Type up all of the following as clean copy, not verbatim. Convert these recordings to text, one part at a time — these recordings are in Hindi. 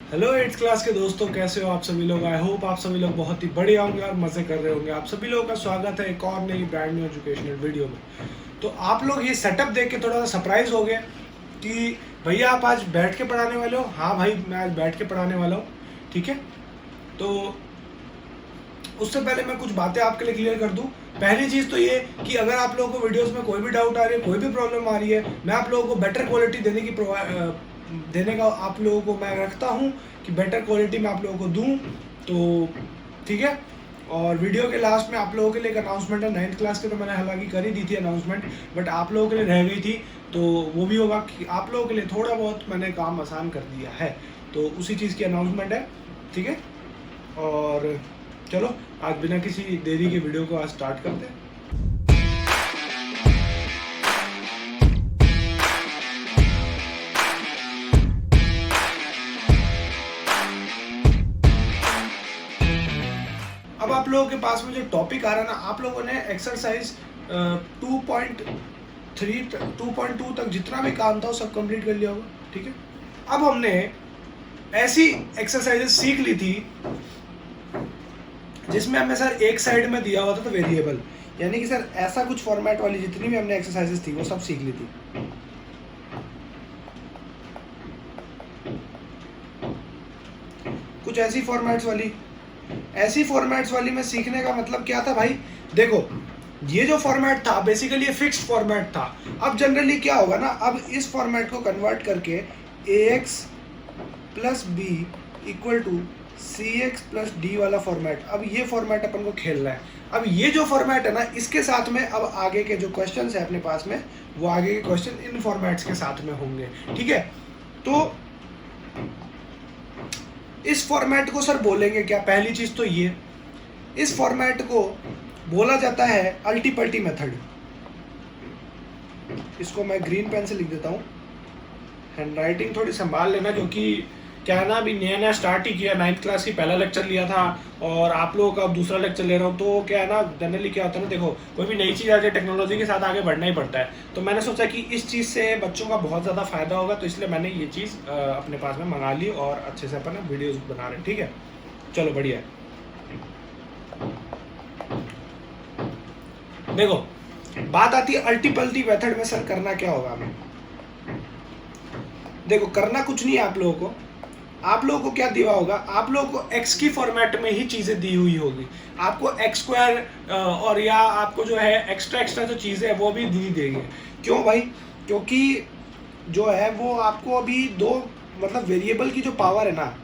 हेलो एट्थ क्लास के दोस्तों, कैसे हो आप सभी लोग। आई होप आप सभी लोग बहुत ही बढ़िया होंगे और मज़े कर रहे होंगे। आप सभी लोगों का स्वागत है एक और नई ब्रांड न्यू एजुकेशनल वीडियो में। तो आप लोग ये सेटअप देख के थोड़ा सा सरप्राइज हो गए कि भैया आप आज बैठ के पढ़ाने वाले हो। हाँ भाई, मैं आज बैठ के पढ़ाने वाला हूँ। ठीक है, तो उससे पहले मैं कुछ बातें आपके लिए क्लियर कर दूं। पहली चीज़ तो ये कि अगर आप लोगों को वीडियोस में कोई भी डाउट आ रही है, कोई भी प्रॉब्लम आ रही है, मैं आप लोगों को बेटर क्वालिटी देने का आप लोगों को मैं रखता हूँ कि बेटर क्वालिटी मैं आप लोगों को दूँ। तो ठीक है, और वीडियो के लास्ट में आप लोगों के लिए एक अनाउंसमेंट है। 9th क्लास के तो मैंने हालांकि कर ही दी थी अनाउंसमेंट, बट आप लोगों के लिए रह गई थी, तो वो भी होगा कि आप लोगों के लिए थोड़ा बहुत मैंने काम आसान कर दिया है, तो उसी चीज़ की अनाउंसमेंट है। ठीक है, और चलो आज बिना किसी देरी के वीडियो को आज स्टार्ट करते हैं। अब आप लोगों के पास में जो टॉपिक आ रहा है ना, आप लोगों ने एक्सरसाइज 2.2 तक जितना भी काम था वो सब कंप्लीट कर लिया होगा। ठीक है, अब हमने ऐसी एक्सरसाइजेस सीख ली थी जिसमें हमें सर एक साइड में दिया हुआ था तो वेरिएबल, यानी कि सर ऐसा कुछ फॉर्मेट वाली जितनी भी हमने एक्सरसाइजेस थी वो सब सीख ली थी। कुछ ऐसी फॉर्मेट्स वाली में सीखने का मतलब क्या था भाई। देखो, ये जो फॉर्मेट था बेसिकली ये फिक्स्ड फॉर्मेट था। अब जनरली क्या होगा ना, अब इस फॉर्मेट को कन्वर्ट करके ax plus b equal to c x plus d वाला फॉर्मेट, अब ये फॉर्मेट अपन को खेलना है। अब ये जो फॉर्मेट है ना, इसके साथ में अब आगे के जो क्वेश्चंस है अपने पास में, वो आगे के क्वेश्चन इन फॉर्मेट्स के साथ में होंगे। ठीक है, तो इस फॉर्मेट को सर बोलेंगे क्या। पहली चीज तो ये, इस फॉर्मेट को बोला जाता है अल्टीपल्टी मेथड। इसको मैं ग्रीन पेन से लिख देता हूँ। हैंडराइटिंग थोड़ी संभाल लेना, क्योंकि क्या है ना, अभी नया नया स्टार्ट ही किया। 9th क्लास की पहला लेक्चर लिया था और आप लोगों का अब दूसरा लेक्चर ले रहा हूँ। तो क्या है ना, जनरली क्या होता है ना, देखो कोई भी नई चीज़ आ जाए टेक्नोलॉजी के साथ आगे बढ़ना ही पड़ता है। तो मैंने सोचा कि इस चीज़ से बच्चों का बहुत ज़्यादा फायदा होगा, तो इसलिए मैंने ये चीज़ अपने पास में मंगा ली और अच्छे से अपन वीडियोज बना रहे हैं। ठीक है, चलो बढ़िया है। देखो, बात आती है अल्टीपल्टी मेथड में सर करना क्या होगा हमें। देखो, करना कुछ नहीं है आप लोगों को। आप लोगों को क्या दिया होगा, आप लोगों को x की फॉर्मेट में ही चीज़ें दी हुई होगी। आपको x स्क्वायर और या आपको जो है एक्स्ट्रा जो चीज़ें है वो भी दी देंगे। क्यों भाई, क्योंकि जो है वो आपको अभी दो मतलब वेरिएबल की जो पावर है ना,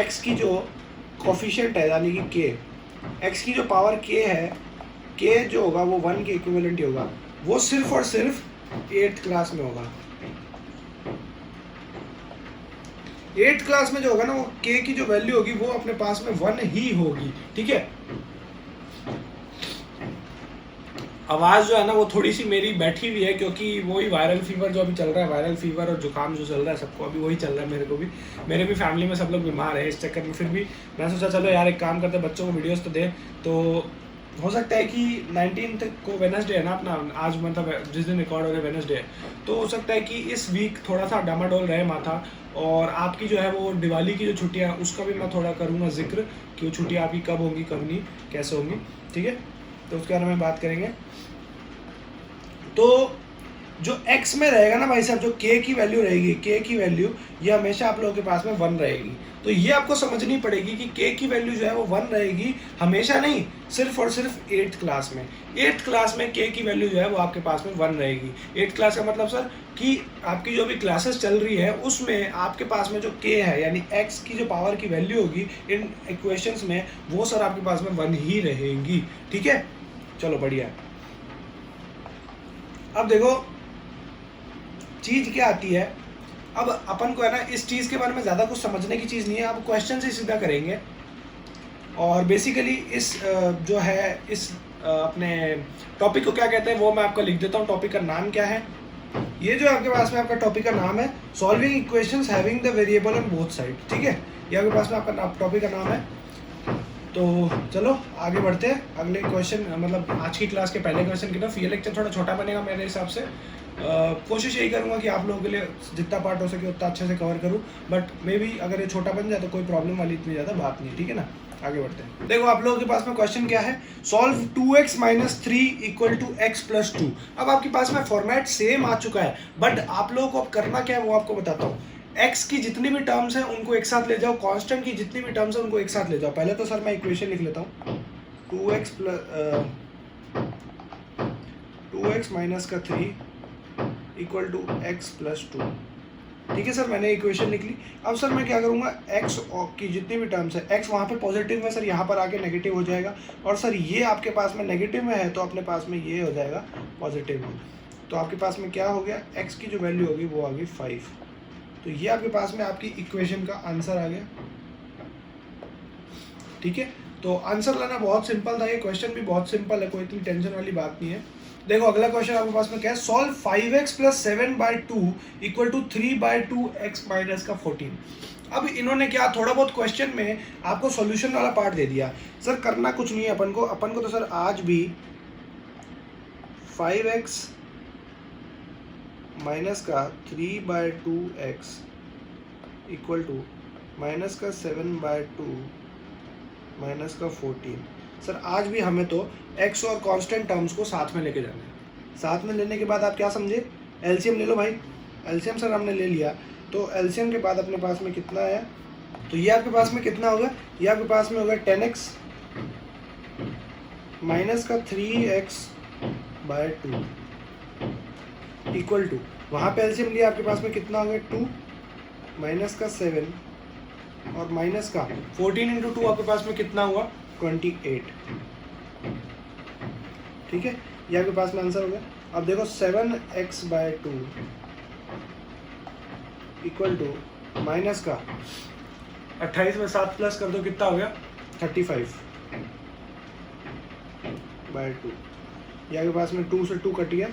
x की जो कोफिशिएंट है यानी कि k, x की जो पावर k है, k जो होगा वो 1 के इक्विवेलेंट ही होगा। वो सिर्फ और सिर्फ 8th क्लास में होगा। 8th क्लास में जो होगा ना, वो k की जो वैल्यू होगी वो अपने पास में 1 ही होगी। ठीक है, आवाज़ जो है ना वो थोड़ी सी मेरी बैठी हुई है, क्योंकि वही वायरल फीवर जो अभी चल रहा है, वायरल फीवर और जुकाम जो चल रहा है सबको, अभी वही चल रहा है। मेरे को भी, मेरे भी फैमिली में सब लोग बीमार है इस चक्कर में। फिर भी मैं सोचा चलो यार एक काम करते, बच्चों को वीडियोस तो दे। तो हो सकता है कि 19th को वेडनेसडे है ना अपना, आज मतलब जिस दिन रिकॉर्ड हो रहा है वेडनेसडे है, तो हो सकता है कि इस वीक थोड़ा सा डामाडोल रहे माथा। और आपकी जो है वो दिवाली की जो छुट्टियाँ हैं उसका भी मैं थोड़ा करूँगा जिक्र कि वो छुट्टियाँ आपकी कब होंगी कब नहीं, कैसे होंगी। ठीक है, तो उसके बारे में बात करेंगे। तो जो x में रहेगा ना भाई साहब, जो k की वैल्यू रहेगी, k की वैल्यू ये हमेशा आप लोगों के पास में 1 रहेगी। तो ये आपको समझनी पड़ेगी कि k की वैल्यू जो है वो 1 रहेगी, हमेशा नहीं, सिर्फ और सिर्फ 8th क्लास में। 8th क्लास में k की वैल्यू जो है वो आपके पास में 1 रहेगी। 8th क्लास का मतलब सर कि आपकी जो भी क्लासेस चल रही है उसमें आपके पास में जो k है यानी x की जो पावर की वैल्यू होगी इन इक्वेशंस में, वो सर आपके पास में 1 ही रहेगी। ठीक है, चलो बढ़िया। अब देखो चीज़ क्या आती है, अब अपन को है ना इस चीज़ के बारे में ज़्यादा कुछ समझने की चीज़ नहीं है, अब क्वेश्चन से सीधा करेंगे। और बेसिकली इस जो है इस अपने टॉपिक को क्या कहते हैं वो मैं आपको लिख देता हूँ। टॉपिक का नाम क्या है, ये जो आपके पास में आपका टॉपिक का नाम है solving equations having the variable on both side. ठीक है, ये आपके पास में आपका टॉपिक का नाम है। तो चलो आगे बढ़ते हैं अगले क्वेश्चन, मतलब आज की क्लास के पहले क्वेश्चन की तरफ। ये लेक्चर थोड़ा छोटा बनेगा मेरे हिसाब से। कोशिश यही करूँगा कि आप लोगों के लिए जितना पार्ट हो सके उतना अच्छे से कवर करूँ, बट मे बी अगर ये छोटा बन जाए तो कोई प्रॉब्लम वाली इतनी ज़्यादा बात नहीं, ठीक है ना। आगे बढ़ते हैं। देखो आप लोगों के पास में क्वेश्चन क्या है, सॉल्व 2x - 3 = x + 2। अब आपके पास में फॉर्मेट सेम आ चुका है, बट आप लोगों को अब करना क्या है वो आपको बताता हूँ। x की जितनी भी टर्म्स हैं उनको एक साथ ले जाओ, कांस्टेंट की जितनी भी टर्म्स हैं उनको एक साथ ले जाओ। पहले तो सर मैं इक्वेशन लिख लेता हूँ, 2x - 3 = x + 2। ठीक है सर, मैंने इक्वेशन लिख ली। अब सर मैं क्या करूँगा, x की जितनी भी टर्म्स है, x वहाँ पे पॉजिटिव में सर यहाँ पर आके नेगेटिव हो जाएगा, और सर ये आपके पास में नेगेटिव में है तो अपने पास में ये हो जाएगा पॉजिटिव में। तो आपके पास में क्या हो गया, x की जो वैल्यू होगी वो आ गई 5। तो ये आपके पास में आपकी इक्वेशन का आंसर आ गया। ठीक है, तो आंसर लाना बहुत सिंपल था, ये क्वेश्चन भी बहुत सिंपल है, कोई इतनी टेंशन वाली बात नहीं है। देखो अगला क्वेश्चन आपके पास में क्या है, सॉल्व 5x + 7/2 = 3/2x - 14। अब इन्होंने क्या थोड़ा बहुत क्वेश्चन में आपको सॉल्यूशन वाला पार्ट दे दिया। सर करना कुछ नहीं है अपन को तो सर आज भी 5x - 3/2x = -7/2 - 14। सर आज भी हमें तो x और कांस्टेंट टर्म्स को साथ में लेके जाना है। साथ में लेने के बाद आप क्या समझे, एलसीएम ले लो भाई। एलसीएम सर हमने ले लिया, तो एलसीएम के बाद अपने पास में कितना आया, तो ये आपके पास में कितना होगा, ये आपके पास में होगा 10x - 3x/2 = वहाँ पे एलसीएम लिया, आपके पास में कितना होगा 2 - 7 और -14 × 2 आपके पास में कितना हुआ 28। ठीक है, ये आपके पास में आंसर हो गया। अब देखो 7x/2 = माइनस का 28 में 7 प्लस कर दो, कितना हो गया 35/2। ये आपके पास में 2 से 2 कट गया,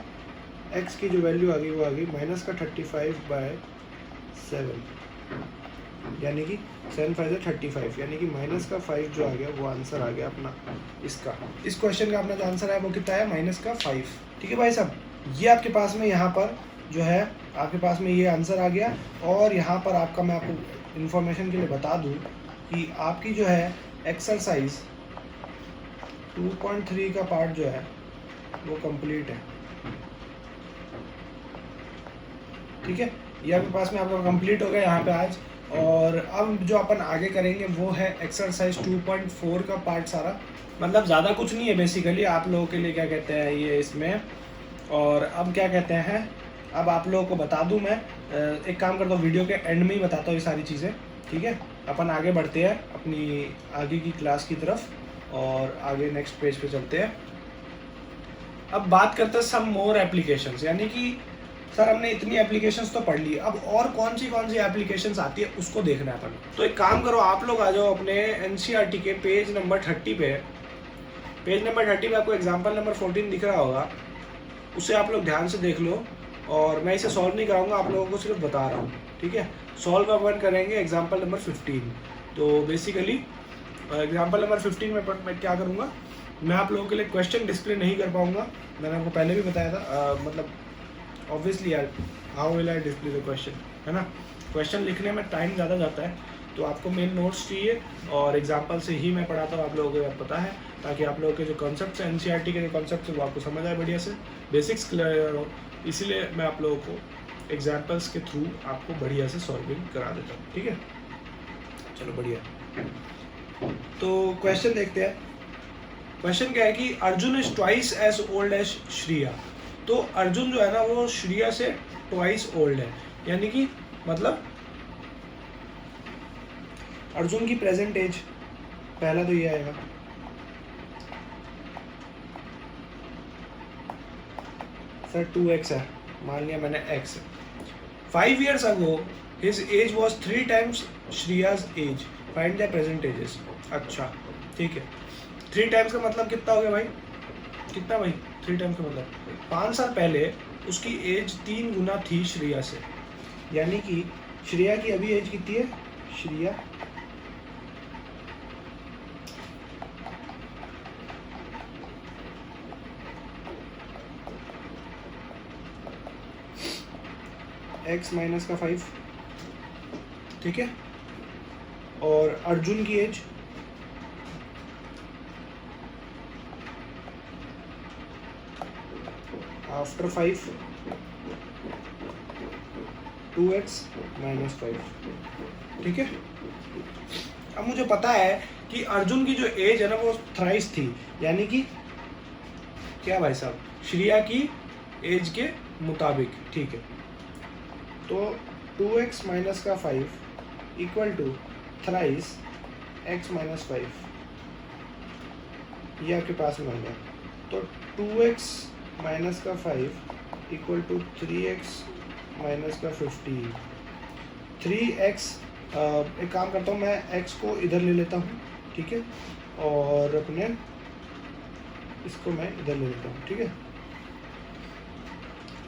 x की जो वैल्यू आ गई वो आ गई -35/7, यानी कि 7 × 5 = 35, यानी कि -5 जो आ गया वो आंसर आ गया अपना इसका। इस क्वेश्चन का अपना जो आंसर है वो कितना है -5। ठीक है भाई साहब, ये आपके पास में यहाँ पर जो है आपके पास में ये आंसर आ गया। और यहाँ पर आपका मैं आपको इन्फॉर्मेशन के लिए बता दूँ कि आपकी जो है एक्सरसाइज 2.3 का पार्ट जो है वो कंप्लीट है। ठीक है, ये आपके पास में आपका कंप्लीट हो गया यहाँ पे आज। और अब जो अपन आगे करेंगे वो है एक्सरसाइज 2.4 का पार्ट सारा, मतलब ज़्यादा कुछ नहीं है बेसिकली आप लोगों के लिए, क्या कहते हैं ये इसमें। और अब क्या कहते हैं, अब आप लोगों को बता दूं मैं, एक काम करता हूँ वीडियो के एंड में ही बताता हूँ ये सारी चीज़ें। ठीक है, अपन आगे बढ़ते हैं अपनी आगे की क्लास की तरफ और आगे नेक्स्ट पेज पे चलते हैं। अब बात करते हैं सम मोर एप्लीकेशंस, यानी कि सर हमने इतनी एप्लीकेशंस तो पढ़ ली, अब और कौन सी एप्लीकेशंस आती है उसको देखना है अपन। तो एक काम करो, आप लोग आ जाओ अपने एनसीईआरटी के पेज नंबर 30 पे। पेज नंबर 30 पे आपको एग्जाम्पल नंबर 14 दिख रहा होगा, उसे आप लोग ध्यान से देख लो। और मैं इसे सॉल्व नहीं कराऊंगा, आप लोगों को सिर्फ बता रहा हूँ। ठीक है, सॉल्व अपन करेंगे एग्जाम्पल नंबर 15। तो बेसिकली एग्जाम्पल नंबर 15 में मैं क्या करूँगा, मैं आप लोगों के लिए क्वेश्चन डिस्प्ले नहीं कर पाऊँगा, मैंने आपको पहले भी बताया था। मतलब ऑब्वियसली यार, how will I display the question, है ना। क्वेश्चन लिखने में टाइम ज़्यादा जाता है, तो आपको मेन नोट्स चाहिए और एग्जाम्पल से ही मैं पढ़ाता हूँ, आप लोगों को पता है, ताकि आप लोगों के जो कॉन्सेप्ट्स हैं एनसीईआरटी के जो कॉन्सेप्ट्स हैं वो आपको समझ आए बढ़िया से, बेसिक्स क्लियर हो। इसीलिए मैं आप लोगों को एग्जाम्पल्स के थ्रू आपको बढ़िया से सॉल्विंग करा देता हूँ। ठीक है, चलो बढ़िया। तो क्वेश्चन देखते हैं। क्वेश्चन क्या है कि Arjun is twice as old as Shriya. तो अर्जुन जो है ना वो श्रिया से ट्वाइस ओल्ड है, यानी कि मतलब अर्जुन की प्रेजेंट एज, पहला तो ये आएगा। सर 2x है, मान लिया मैंने x। 5 years ago his age was 3 times श्रिया's age, find their present ages। अच्छा ठीक है, 3 times का मतलब कितना हो गया भाई, कितना भाई 3 times का मतलब 5 साल पहले उसकी एज 3 गुना थी श्रिया से, यानी कि श्रिया की अभी एज कितनी है, श्रिया x माइनस का 5, ठीक है। और अर्जुन की एज आफ्टर 5 2x माइनस 5, ठीक है। अब मुझे पता है कि अर्जुन की जो एज है ना वो थ्राइस थी, यानी कि क्या भाई साहब, श्रिया की एज के मुताबिक, ठीक है। तो 2x माइनस का 5 equal to thrice x minus 5, ये आपके पास में हो गया। तो 2x माइनस का 5 इक्वल टू 3x माइनस का 15। 3x, एक काम करता हूँ मैं, x को इधर ले लेता हूँ, ठीक है, और अपने इसको मैं इधर ले लेता हूँ, ठीक है।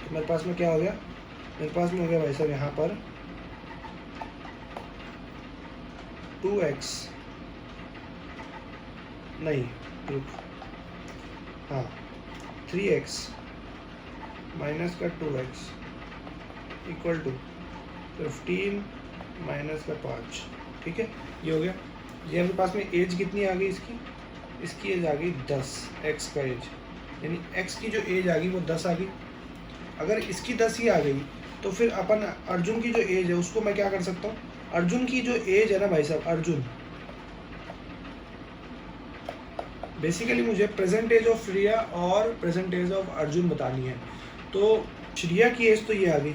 तो मेरे पास में क्या हो गया, मेरे पास में हो गया भाई साहब यहाँ पर 2x, नहीं रुक, हाँ 3x माइनस का 2x इक्वल टू 15 माइनस का 5, ठीक है, ये हो गया। ये मेरे पास में एज कितनी आ गई इसकी एज आ गई 10, x का एज, यानी x की जो एज आ गई वो 10 आ गई। अगर इसकी 10 ही आ गई तो फिर अपन अर्जुन की जो एज है उसको मैं क्या कर सकता हूँ, अर्जुन की जो एज है ना भाई साहब, अर्जुन बेसिकली मुझे प्रेजेंट एज ऑफ श्रिया और प्रेजेंट एज ऑफ अर्जुन बतानी है। तो श्रिया की एज तो ये आ गई,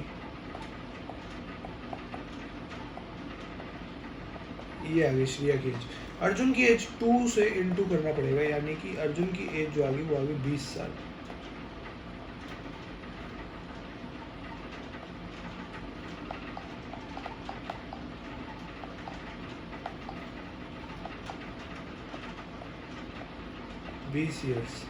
ये आ गई श्रिया की एज। अर्जुन की एज 2 से इंटू करना पड़ेगा, यानी कि अर्जुन की एज जो आ गई वो आ गई 20 साल। ईयर्स,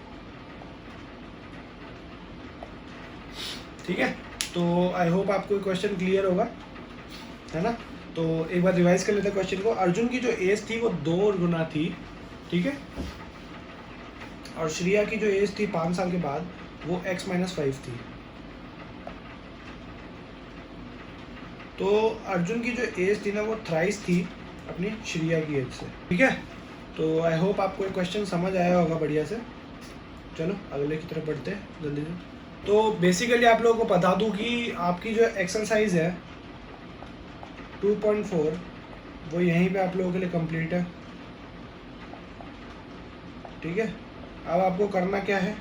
ठीक है। तो आई होप आपको क्वेश्चन क्लियर होगा, है ना। तो एक बार रिवाइज कर लेते हैं क्वेश्चन को। अर्जुन की जो एज थी वो 2 गुना थी, ठीक है, और श्रिया की जो एज थी 5 साल के बाद वो x माइनस 5 थी। तो अर्जुन की जो एज थी ना वो थ्राइस थी अपनी श्रिया की एज से, ठीक है। तो आई होप आपको ये क्वेश्चन समझ आया होगा बढ़िया से। चलो अगले की तरफ बढ़ते हैं जल्दी से। तो बेसिकली आप लोगों को बता दूं कि आपकी जो एक्सरसाइज है 2.4 वो यहीं पे आप लोगों के लिए कंप्लीट है, ठीक है। अब आपको करना क्या है,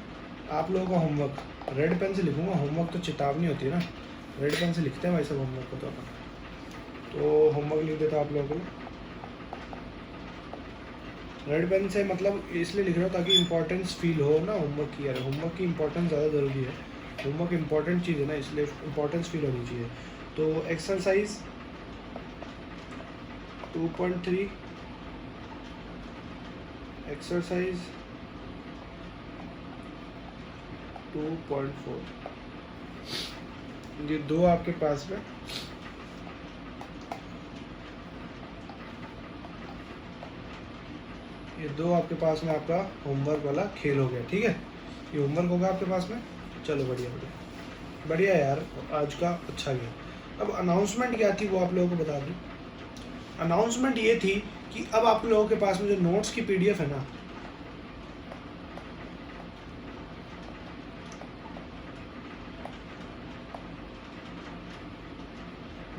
आप लोगों का होमवर्क, रेड पेन से लिखूंगा, होमवर्क तो चेतावनी होती है ना, रेड पेन से लिखते हैं भाई सब होमवर्क को। तो अपन तो होमवर्क लिख देता आप लोगों को रेड पेन से, मतलब इसलिए लिख रहा हूँ ताकि इंपॉर्टेंस फील हो ना होमवर्क की। यार होमवर्क की इंपॉर्टेंस ज़्यादा ज़रूरी है, होमवर्क इंपॉर्टेंट चीज़ है ना, इसलिए इंपॉर्टेंस फील होनी चाहिए। तो एक्सरसाइज 2.3, एक्सरसाइज 2.4, ये 2 आपके पास में, ये 2 आपके पास में आपका होमवर्क वाला खेल हो गया, ठीक है। ये होमवर्क होगा आपके पास में। चलो बढ़िया बढ़िया बढ़िया यार, आज का अच्छा गया। अब अनाउंसमेंट क्या थी वो आप लोगों को बता दूँ। अनाउंसमेंट ये थी कि अब आप लोगों के पास में जो नोट्स की पीडीएफ है ना,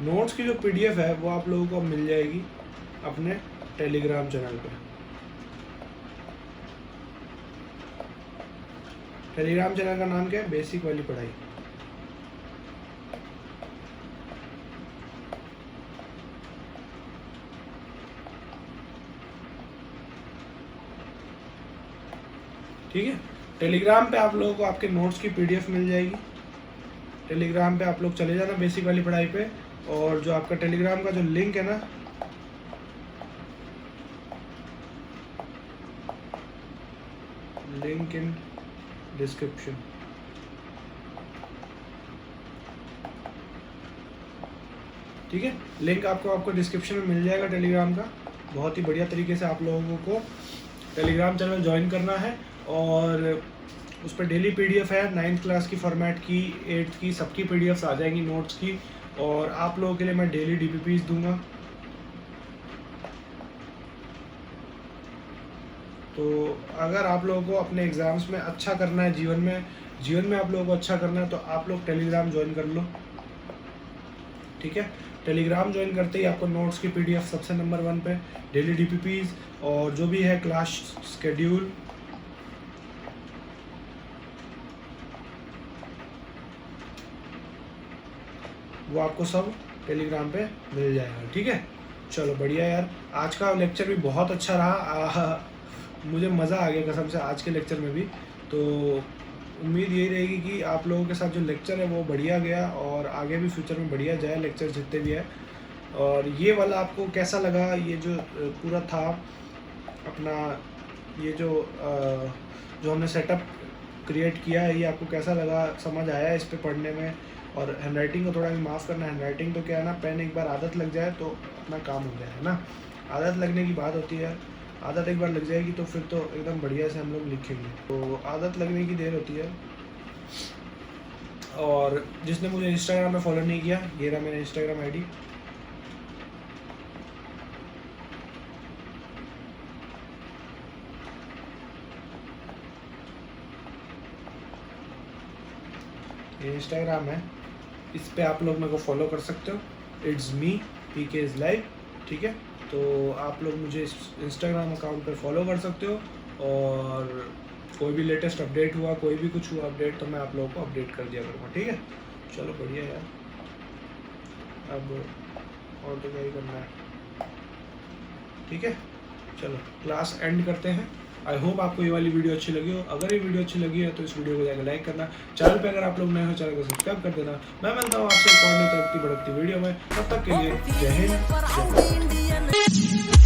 नोट्स की जो पीडीएफ है वो आप लोगों को मिल जाएगी अपने टेलीग्राम चैनल पे। टेलीग्राम चैनल का नाम क्या है, बेसिक वाली पढ़ाई। ठीक है, टेलीग्राम पे आप लोगों को आपके नोट्स की पीडीएफ मिल जाएगी। टेलीग्राम पे आप लोग चले जाना बेसिक वाली पढ़ाई पे, और जो आपका टेलीग्राम का जो लिंक है ना, लिंक इन डिस्क्रिप्शन, ठीक है। लिंक आपको डिस्क्रिप्शन में मिल जाएगा टेलीग्राम का। बहुत ही बढ़िया तरीके से आप लोगों को टेलीग्राम चैनल ज्वाइन करना है, और उस पर डेली पीडीएफ है, 9th क्लास की फॉर्मेट की, 8th की, सबकी पीडीएफ्स आ जाएंगी नोट्स की। और आप लोगों के लिए मैं डेली DPPs दूंगा। तो अगर आप लोगों को अपने एग्ज़ाम्स में अच्छा करना है, जीवन में आप लोगों को अच्छा करना है, तो आप लोग टेलीग्राम ज्वाइन कर लो, ठीक है। टेलीग्राम ज्वाइन करते ही आपको नोट्स की PDF सबसे नंबर 1 पे, डेली DPPs और जो भी है क्लास शेड्यूल, वो आपको सब टेलीग्राम पे मिल जाएगा, ठीक है। चलो बढ़िया यार, आज का लेक्चर भी बहुत अच्छा रहा। मुझे मज़ा आ गया कसम से आज के लेक्चर में भी। तो उम्मीद यही रहेगी कि आप लोगों के साथ जो लेक्चर है वो बढ़िया गया और आगे भी फ्यूचर में बढ़िया जाए लेक्चर जितने भी है। और ये वाला आपको कैसा लगा, ये जो पूरा था अपना, ये जो हमने सेटअप क्रिएट किया है, ये आपको कैसा लगा, समझ आया इस पे पढ़ने में? और हैंडराइटिंग को थोड़ा भी माफ़ करना, हैंडराइटिंग तो क्या है ना, पेन एक बार आदत लग जाए तो अपना काम हो जाए, है ना। आदत लगने की बात होती है, आदत एक बार लग जाएगी तो फिर तो एकदम बढ़िया से हम लोग लिखेंगे। तो आदत लगने की देर होती है। और जिसने मुझे इंस्टाग्राम पे फॉलो नहीं किया, ये रहा मेरा इंस्टाग्राम ID, ये इंस्टाग्राम है, इस पे आप लोग मेरे को फॉलो कर सकते हो। It's me PK is live, ठीक है। तो आप लोग मुझे इंस्टाग्राम अकाउंट पर फॉलो कर सकते हो और कोई भी लेटेस्ट अपडेट हुआ, कोई भी कुछ हुआ अपडेट, तो मैं आप लोगों को अपडेट कर दिया करूँगा, ठीक है। चलो बढ़िया यार, अब और तो क्या ही करना है, ठीक है। चलो क्लास एंड करते हैं। आई होप आपको ये वाली वीडियो अच्छी लगी हो। अगर ये वीडियो अच्छी लगी है तो इस वीडियो को जाकर लाइक करना, चैनल पे अगर आप लोग नए हो चैनल को सब्सक्राइब कर देना। मैं मिलता हूँ आपसे एक और नई तड़कती भड़कती वीडियो में, तब तक के लिए जय हिंद, जय भारत।